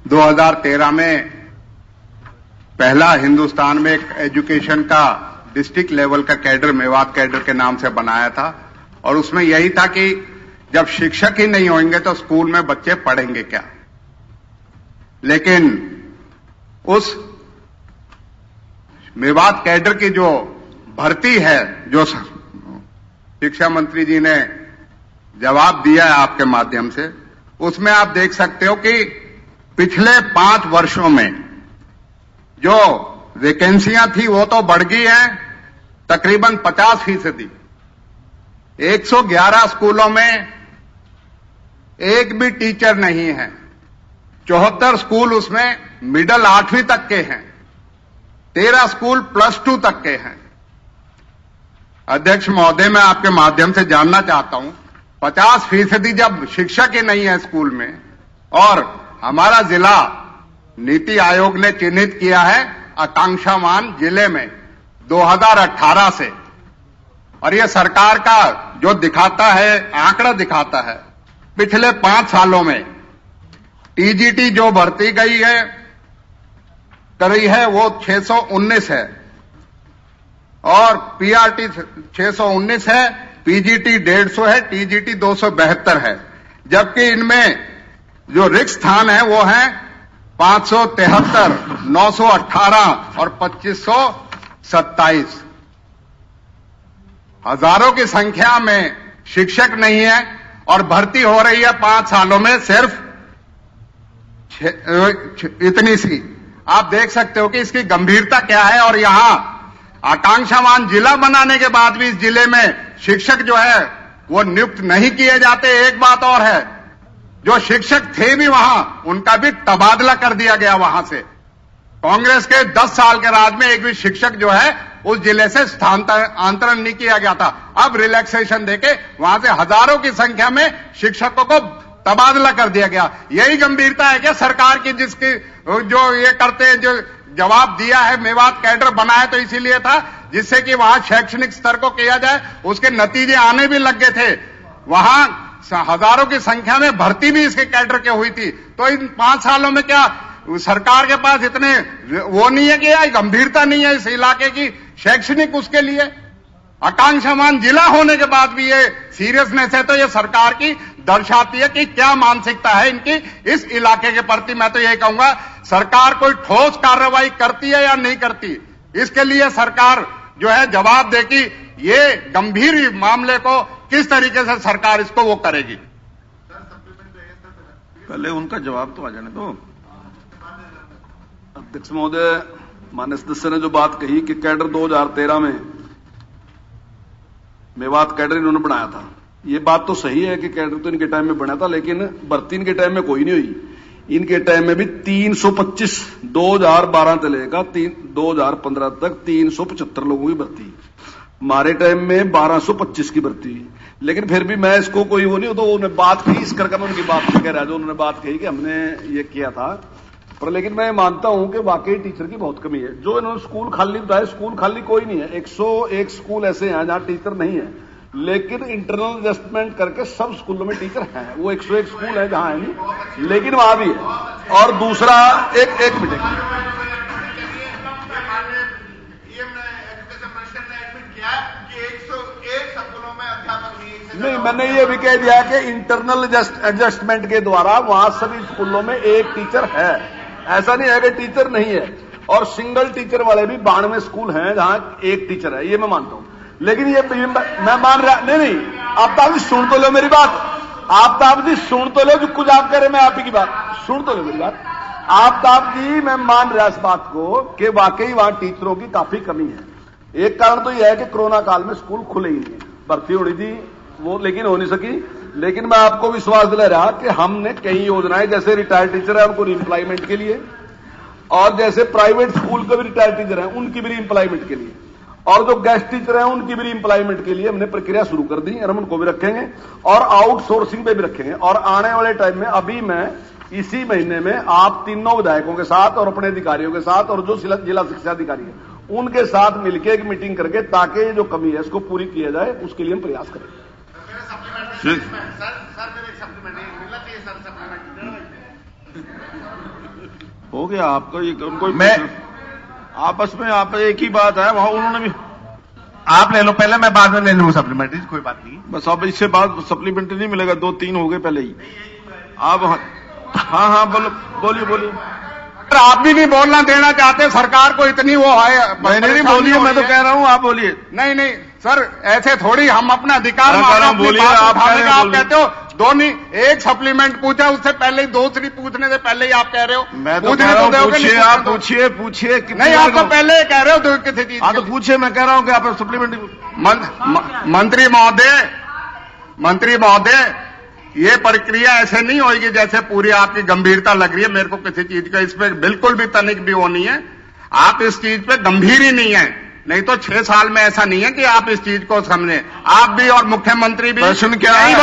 2013 में पहला हिंदुस्तान में एक एजुकेशन का डिस्ट्रिक्ट लेवल का कैडर मेवात कैडर के नाम से बनाया था और उसमें यही था कि जब शिक्षक ही नहीं होंगे तो स्कूल में बच्चे पढ़ेंगे क्या। लेकिन उस मेवात कैडर की जो भर्ती है, जो शिक्षा मंत्री जी ने जवाब दिया है आपके माध्यम से, उसमें आप देख सकते हो कि पिछले 5 वर्षों में जो वैकेंसियां थी वो तो बढ़ गई है तकरीबन 50%। 111 स्कूलों में एक भी टीचर नहीं है। 74 स्कूल उसमें मिडिल 8वीं तक के हैं, 13 स्कूल +2 तक के हैं। अध्यक्ष महोदय, मैं आपके माध्यम से जानना चाहता हूं, 50% जब शिक्षक ही नहीं है स्कूल में, और हमारा जिला नीति आयोग ने चिन्हित किया है आकांक्षामान जिले में 2018 से, और यह सरकार का जो दिखाता है, आंकड़ा दिखाता है, पिछले 5 सालों में टीजीटी जो भर्ती गई है करी है वो 619 है और पीआरटी 619 है, पीजीटी 150 है, टीजीटी 272 है। जबकि इनमें जो रिक्त स्थान है वो है 573, 918 और 2527। हजारों की संख्या में शिक्षक नहीं है और भर्ती हो रही है 5 सालों में सिर्फ इतनी सी। आप देख सकते हो कि इसकी गंभीरता क्या है। और यहां आकांक्षामान जिला बनाने के बाद भी इस जिले में शिक्षक जो है वो नियुक्त नहीं किए जाते। एक बात और है, जो शिक्षक थे भी वहां उनका भी तबादला कर दिया गया वहां से। कांग्रेस के 10 साल के राज में एक भी शिक्षक जो है उस जिले से स्थानांतरण नहीं किया गया था। अब रिलैक्सेशन देके वहां से हजारों की संख्या में शिक्षकों को तबादला कर दिया गया। यही गंभीरता है क्या सरकार की, जिसकी जो ये करते हैं, जो जवाब दिया है मेवात कैडर बनाया तो इसीलिए था जिससे कि वहां शैक्षणिक स्तर को किया जाए, उसके नतीजे आने भी लग गए थे। वहां हजारों की संख्या में भर्ती भी इसके कैडर के हुई थी। तो इन 5 सालों में क्या सरकार के पास इतने वो नहीं है कि या गंभीरता नहीं है इस इलाके की शैक्षणिक उसके लिए? आकांक्षामान जिला होने के बाद भी ये सीरियसनेस है तो ये सरकार की दर्शाती है कि क्या मानसिकता है इनकी इस इलाके के प्रति। मैं तो यही कहूंगा, सरकार कोई ठोस कार्रवाई करती है या नहीं करती, इसके लिए सरकार जो है जवाब दे कि ये गंभीर मामले को किस तरीके से सरकार इसको वो करेगी। पहले उनका जवाब तो आ जाने दो। अध्यक्ष महोदय, माननीय सदस्य ने जो बात कही कि कैडर 2013 में मेवात कैडर इन्होंने बनाया था, ये बात तो सही है कि कैडर तो इनके टाइम में बना था, लेकिन भर्ती इनके टाइम में कोई नहीं हुई। इनके टाइम में भी 325 2012 से लेकर 2015 तक 375 लोगों की भर्ती। हमारे टाइम में 1225 की भर्ती। लेकिन फिर भी मैं इसको कोई वो नहीं, तो उन्होंने बात की इस करके मैं उनकी बात नहीं कह रहा, जो उन्होंने बात कही कि हमने ये किया था। पर लेकिन मैं मानता हूं कि वाकई टीचर की बहुत कमी है। जो इन्होंने स्कूल खाली बताया, स्कूल खाली कोई नहीं है। 101 स्कूल ऐसे हैं जहां टीचर नहीं है, लेकिन इंटरनल एडजस्टमेंट करके सब स्कूलों में टीचर हैं। वो 101 स्कूल है जहां है नहीं, लेकिन वहां भी है। और दूसरा एक मिनट, नहीं, मैंने ये भी कह दिया कि इंटरनल एडजस्टमेंट के द्वारा वहां सभी स्कूलों में एक टीचर है। ऐसा नहीं है कि टीचर नहीं है। और सिंगल टीचर वाले भी 92 स्कूल हैं जहां एक टीचर है, ये मैं मानता हूं। लेकिन ये मैं मान रहा नहीं, आप भी सुन तो लो मेरी बात। आप भी सुन तो लो, जो कुछ आप कह रहे, मैं आप ही की बात सुन तो लो मेरी बात। आप जी, मैं मान रहा इस बात को कि वाकई वहां टीचरों की काफी कमी है। एक कारण तो यह है कि कोरोना काल में स्कूल खुले ही नहीं, भर्ती होनी थी वो लेकिन हो नहीं सकी। लेकिन मैं आपको विश्वास दिला रहा कि हमने कई योजनाएं, जैसे रिटायर्ड टीचर है उनको रिएम्प्लॉयमेंट के लिए, और जैसे प्राइवेट स्कूल के भी रिटायर्ड टीचर हैं उनकी भी रिएम्प्लॉयमेंट के लिए, और जो गेस्ट टीचर हैं उनकी भी रिएम्प्लॉयमेंट के लिए हमने प्रक्रिया शुरू कर दी और हम उनको भी रखेंगे और आउटसोर्सिंग पे भी रखेंगे। और आने वाले टाइम में, अभी मैं इसी महीने में आप तीनों विधायकों के साथ और अपने अधिकारियों के साथ और जो जिला शिक्षा अधिकारी है उनके साथ मिलकर एक मीटिंग करके ताकि जो कमी है इसको पूरी किया जाए, उसके लिए हम प्रयास करेंगे। सर मेरे सप्लीमेंट मिलना चाहिए सर, सप्लीमेंट हो गया आपको ये उनको मैं आपस में आप एक ही बात है, वहां उन्होंने भी आप ले लो पहले, मैं बाद में ले लूंगा सप्लीमेंट्री, कोई बात नहीं। बस अब इससे बाद सप्लीमेंट्री नहीं मिलेगा, 2-3 हो गए पहले ही। आप हाँ बोलिए। आप भी नहीं बोलना देना चाहते, सरकार को इतनी वो है। नहीं बोलिए, मैं तो कह रहा हूँ, आप बोलिए। नहीं सर, ऐसे थोड़ी हम अपना अधिकार बोलिए। आप कहते हो दोनों एक सप्लीमेंट पूछा, उससे पहले ही दूसरी पूछने से पहले ही आप कह रहे हो। मैं तो कह रहा हूँ पूछिए, आप पूछिए। नहीं, आप तो पहले कह रहे हो किसी चीज। हाँ तो पूछिए, मैं कह रहा हूँ कि आप सप्लीमेंट्री। मंत्री महोदय, ये प्रक्रिया ऐसे नहीं होगी जैसे पूरी आपकी गंभीरता लग रही है मेरे को किसी चीज का। इस पे बिल्कुल भी तनिक भी वो नहीं है। आप इस चीज पे गंभीर ही नहीं है, नहीं तो 6 साल में ऐसा नहीं है कि आप इस चीज को समझे। आप भी और मुख्यमंत्री भी। प्रश्न क्या है?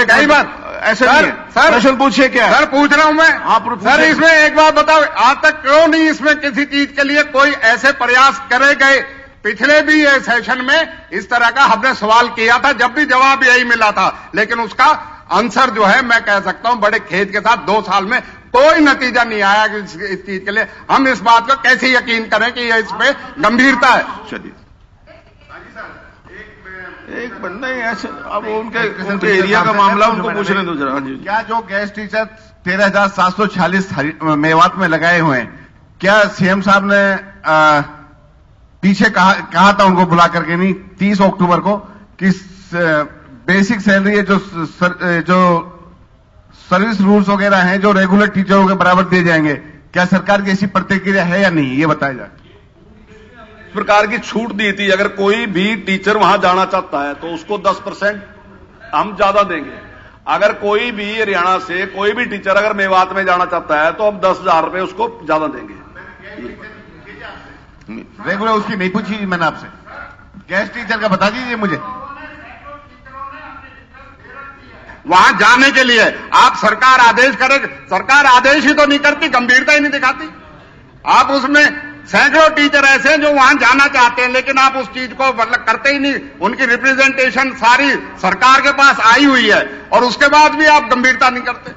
कई बार ऐसे नहीं है। सर प्रश्न पूछिए। क्या सर पूछ रहा हूं मैं। सर इसमें एक बात बताओ, आज तक क्यों नहीं इसमें किसी चीज के लिए कोई ऐसे प्रयास करे गए? पिछले भी ये सेशन में इस तरह का हमने सवाल किया था, जब भी जवाब यही मिला था, लेकिन उसका आंसर जो है मैं कह सकता हूं बड़े खेद के साथ 2 साल में कोई नतीजा नहीं आया। इस चीज के लिए हम इस बात को कैसे यकीन करें कि ये इस पे गंभीरता है? चलिए एक बंदा ही ऐसे, अब उनके एरिया का मामला उनको पूछने दो जरा। क्या जो गेस्ट टीचर 13,746 मेवात में लगाए हुए हैं, क्या सीएम साहब ने पीछे कहा था उनको बुला करके, नहीं 30 अक्टूबर को, कि बेसिक सैलरी जो सर्विस रूल्स वगैरह हैं जो रेगुलर टीचरों के बराबर दिए जाएंगे, क्या सरकार की ऐसी प्रतिक्रिया है या नहीं, ये बताया जाए। इस प्रकार की छूट दी थी, अगर कोई भी टीचर वहां जाना चाहता है तो उसको 10% हम ज्यादा देंगे। अगर कोई भी हरियाणा से कोई भी टीचर अगर मेवात में जाना चाहता है तो हम 10,000 रुपए उसको ज्यादा देंगे। रेगुलर उसकी नहीं पूछी मैंने आपसे, गेस्ट टीचर का बता दीजिए मुझे। वहां जाने के लिए आप सरकार आदेश करे, सरकार आदेश ही तो नहीं करती, गंभीरता ही नहीं दिखाती। आप उसमें सैकड़ों टीचर ऐसे हैं जो वहां जाना चाहते हैं, लेकिन आप उस चीज को मतलब करते ही नहीं। उनकी रिप्रेजेंटेशन सारी सरकार के पास आई हुई है और उसके बाद भी आप गंभीरता नहीं करते।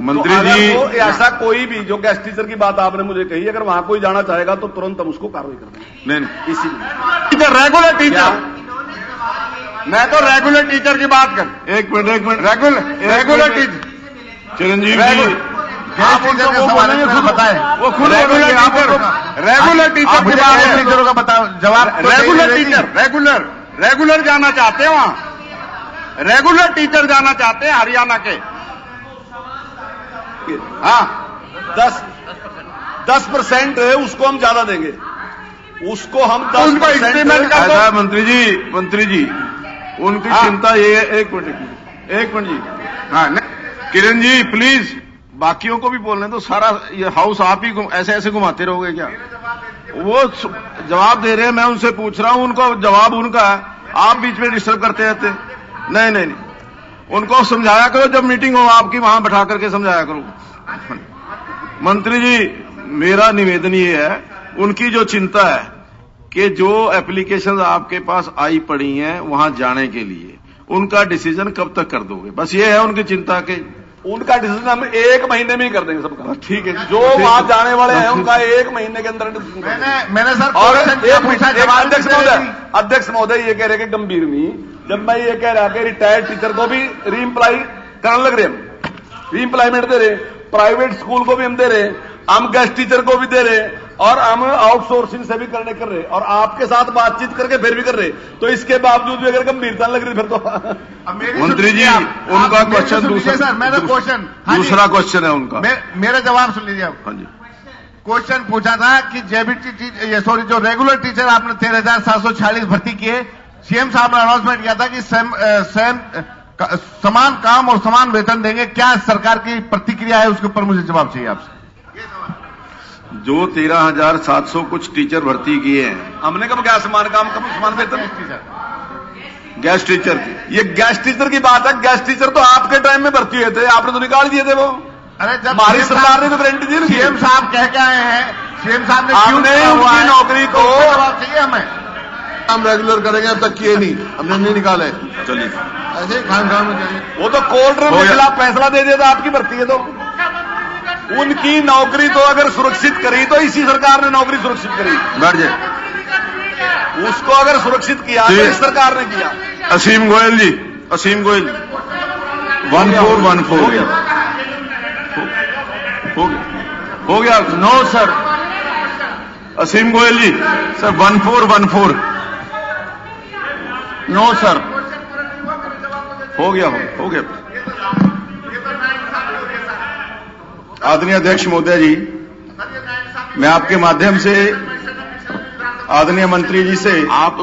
मंत्री जी, ऐसा कोई भी जो गेस्ट टीचर की बात आपने मुझे कही, अगर वहां कोई जाना चाहेगा तो तुरंत हम उसको कार्रवाई कर देंगे। नहीं इसी रेगुलर टीचर, मैं तो रेगुलर टीचर की बात कर। एक मिनट रेगुलर टीचर चिरंजीव जी, आप टीचर का सवाल है, खुद बताएं। वो खुद रेगुलर टीचर की बात है, टीचरों का बताओ जवाब। रेगुलर टीचर रेगुलर जाना चाहते हैं, वहां रेगुलर टीचर जाना चाहते हैं हरियाणा के। हाँ 10% उसको हम ज्यादा देंगे, उसको हम 10% ऐसा। मंत्री जी उनकी चिंता ये है। एक मिनट जी। हाँ किरण जी प्लीज, बाकियों को भी बोलने तो। सारा ये हाउस आप ही ऐसे घुमाते रहोगे क्या? वो जवाब दे रहे हैं, मैं उनसे पूछ रहा हूं, उनको जवाब उनका है, आप बीच में डिस्टर्ब करते रहते। नहीं उनको समझाया करो, जब मीटिंग हो आपकी वहां बैठा करके समझाया करो। मंत्री जी मेरा निवेदन ये है, उनकी जो चिंता है कि जो एप्लीकेशन आपके पास आई पड़ी हैं वहां जाने के लिए, उनका डिसीजन कब तक कर दोगे? बस ये है उनकी चिंता के उनका डिसीजन हम 1 महीने में ही कर देंगे सबका। ठीक है, जो वहां जाने वाले हैं उनका 1 महीने के अंदर डिसीजन। मैंने सर और अध्यक्ष महोदय ये कह रहे कि गंभीर नहीं, जब मैं ये कह रहा कि रिटायर्ड टीचर को भी रीइंप्लाई कराने लग रहे, हम रीइंप्लायमेंट दे रहे, प्राइवेट स्कूल को भी हम दे रहे, हम गेस्ट टीचर को भी दे रहे, और हम आउटसोर्सिंग से भी कर रहे, और आपके साथ बातचीत करके फिर भी कर रहे। तो इसके बावजूद भी अगर गंभीरता लग रही फिर तो मंत्री जी उनका क्वेश्चन दूसरा क्वेश्चन है उनका। मेरा जवाब सुन लीजिए आप। हाँ जी, क्वेश्चन पूछा था कि जो रेगुलर टीचर आपने 13,746 भर्ती किए, सीएम साहब ने अनाउंसमेंट किया था कि समान काम और समान वेतन देंगे। क्या सरकार की प्रतिक्रिया है, उसके ऊपर मुझे जवाब चाहिए आपसे। जो 13,700 कुछ टीचर भर्ती किए हैं, हमने कब क्या समान काम कब समान वेतन? गेस्ट टीचर की, ये गेस्ट टीचर की बात है। गेस्ट टीचर तो आपके टाइम में भर्ती हुए थे, आपने तो निकाल दिए थे वो। अरे जब हमारी सरकार ने तो गारंटी दी ना, सीएम साहब कह के आए हैं, सीएम साहब ने उनकी नौकरी को जवाब चाहिए हमें। हम रेगुलर करेंगे, अब तक किए नहीं, हमने नहीं निकाले। चलिए ऐसे खान में वो तो कोर्ट ने खिलाफ फैसला दे दिया था, आपकी भर्ती है तो उनकी नौकरी तो अगर सुरक्षित करी तो इसी सरकार ने नौकरी सुरक्षित करी। बैठ जाए। उसको अगर सुरक्षित किया तो इस सरकार ने किया। असीम गोयल जी, असीम गोयल 1414 हो गया। नो सर, असीम गोयल जी सर 1414 नो सर, हो गया। आदरणीय अध्यक्ष महोदय जी, मैं आपके माध्यम से आदरणीय मंत्री जी से आप